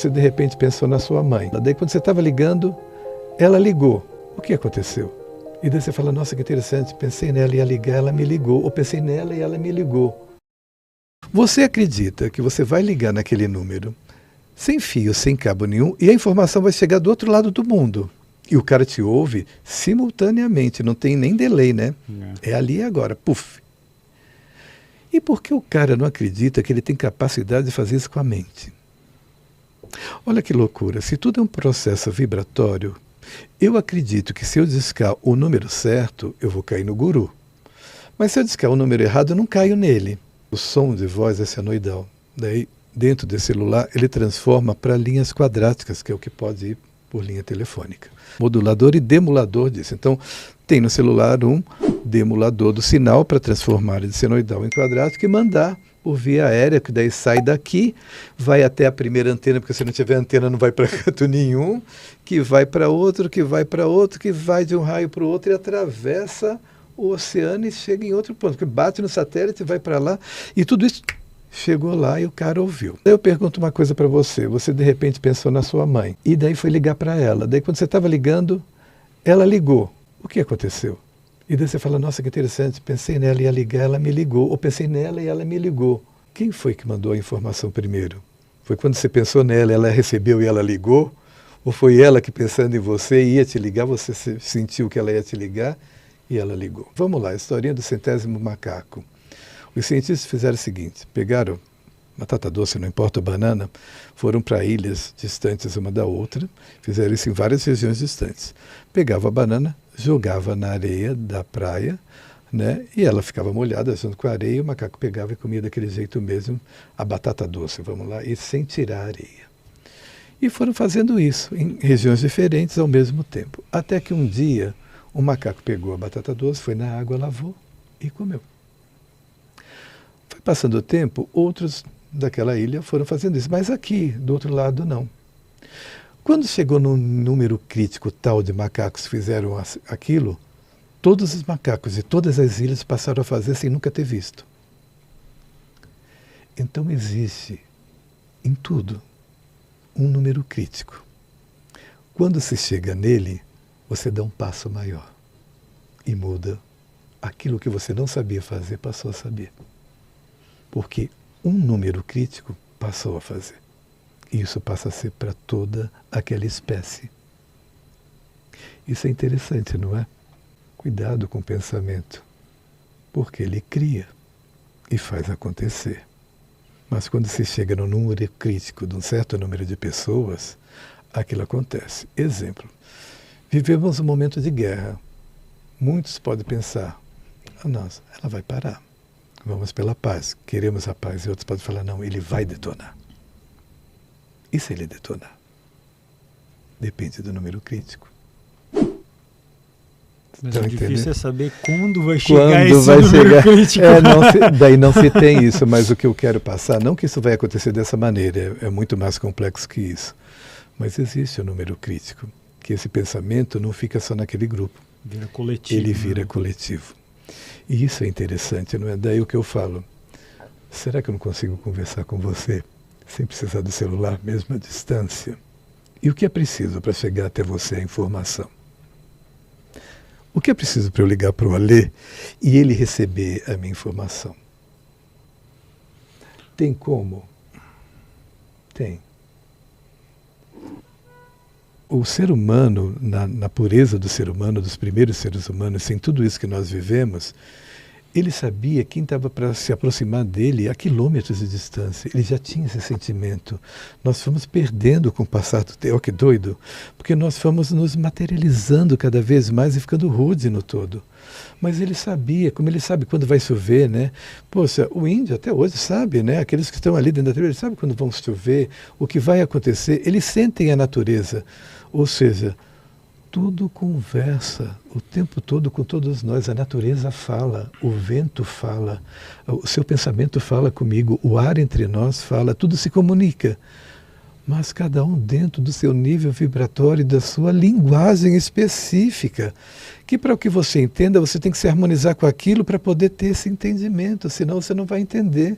Você de repente pensou na sua mãe. Daí quando você estava ligando, ela ligou. O que aconteceu? E daí você fala, nossa, que interessante, pensei nela e ia ligar, ela me ligou. Ou pensei nela e ela me ligou. Você acredita que você vai ligar naquele número sem fio, sem cabo nenhum, e a informação vai chegar do outro lado do mundo. E o cara te ouve simultaneamente, não tem nem delay, né? É ali e agora, puf. E por que o cara não acredita que ele tem capacidade de fazer isso com a mente? Olha que loucura, se tudo é um processo vibratório, eu acredito que se eu discar o número certo, eu vou cair no guru. Mas se eu discar o número errado, eu não caio nele. O som de voz é senoidal. Daí, dentro desse celular, ele transforma para linhas quadráticas, que é o que pode ir por linha telefônica. Modulador e demulador disso. Então, tem no celular um demulador do sinal para transformar de senoidal em quadrático e mandar por via aérea, que daí sai daqui, vai até a primeira antena, porque se não tiver antena não vai para canto nenhum, que vai para outro, que vai para outro, que vai de um raio para o outro e atravessa o oceano e chega em outro ponto, que bate no satélite, vai para lá, e tudo isso chegou lá e o cara ouviu. Eu pergunto uma coisa para você, você de repente pensou na sua mãe, e daí foi ligar para ela, daí quando você estava ligando, ela ligou. O que aconteceu? E daí você fala, nossa, que interessante, pensei nela e ia ligar, ela me ligou. Ou pensei nela e ela me ligou. Quem foi que mandou a informação primeiro? Foi quando você pensou nela, ela recebeu e ela ligou? Ou foi ela que, pensando em você, ia te ligar, você sentiu que ela ia te ligar e ela ligou? Vamos lá, a historinha do 100º macaco. Os cientistas fizeram o seguinte, pegaram batata doce, não importa, banana, foram para ilhas distantes uma da outra, fizeram isso em várias regiões distantes. Pegava a banana, jogava na areia da praia, né, e ela ficava molhada junto com a areia, e o macaco pegava e comia daquele jeito mesmo a batata doce, vamos lá, e sem tirar a areia. E foram fazendo isso em regiões diferentes ao mesmo tempo. Até que um dia o macaco pegou a batata doce, foi na água, lavou e comeu. Foi passando o tempo, outros daquela ilha foram fazendo isso, mas aqui, do outro lado, não. Quando chegou num número crítico tal de macacos que fizeram aquilo, todos os macacos de todas as ilhas passaram a fazer sem nunca ter visto. Então existe em tudo um número crítico. Quando se chega nele, você dá um passo maior e muda. Aquilo que você não sabia fazer, passou a saber. Porque um número crítico passou a fazer. E isso passa a ser para toda aquela espécie. Isso é interessante, não é? Cuidado com o pensamento, porque ele cria e faz acontecer. Mas quando se chega no número crítico de um certo número de pessoas, aquilo acontece. Exemplo, vivemos um momento de guerra. Muitos podem pensar, nossa, ela vai parar. Vamos pela paz, queremos a paz. E outros podem falar, não, ele vai detonar. E se ele detonar? Depende do número crítico. Mas o difícil é saber quando vai chegar quando esse vai número crítico. Daí não se tem isso, mas o que eu quero passar, não que isso vai acontecer dessa maneira, é muito mais complexo que isso. Mas existe o número crítico, que esse pensamento não fica só naquele grupo. Vira coletivo. Ele vira coletivo. E isso é interessante, não é? Daí o que eu falo, será que eu não consigo conversar com você sem precisar do celular, mesmo à distância? E o que é preciso para chegar até você a informação? O que é preciso para eu ligar para o Alê e ele receber a minha informação? Tem como? Tem. O ser humano, na pureza do ser humano, dos primeiros seres humanos, sem tudo isso que nós vivemos, ele sabia quem estava para se aproximar dele a quilômetros de distância. Ele já tinha esse sentimento. Nós fomos perdendo com o passar do tempo. Olha que doido. Porque nós fomos nos materializando cada vez mais e ficando rude no todo. Mas ele sabia, como ele sabe quando vai chover, né? Poxa, o índio até hoje sabe, né? Aqueles que estão ali dentro da tribo, eles sabem quando vão chover, o que vai acontecer. Eles sentem a natureza. Ou seja, tudo conversa o tempo todo com todos nós. A natureza fala, o vento fala, o seu pensamento fala comigo, o ar entre nós fala, tudo se comunica. Mas cada um dentro do seu nível vibratório e da sua linguagem específica. Que para o que você entenda, você tem que se harmonizar com aquilo para poder ter esse entendimento, senão você não vai entender.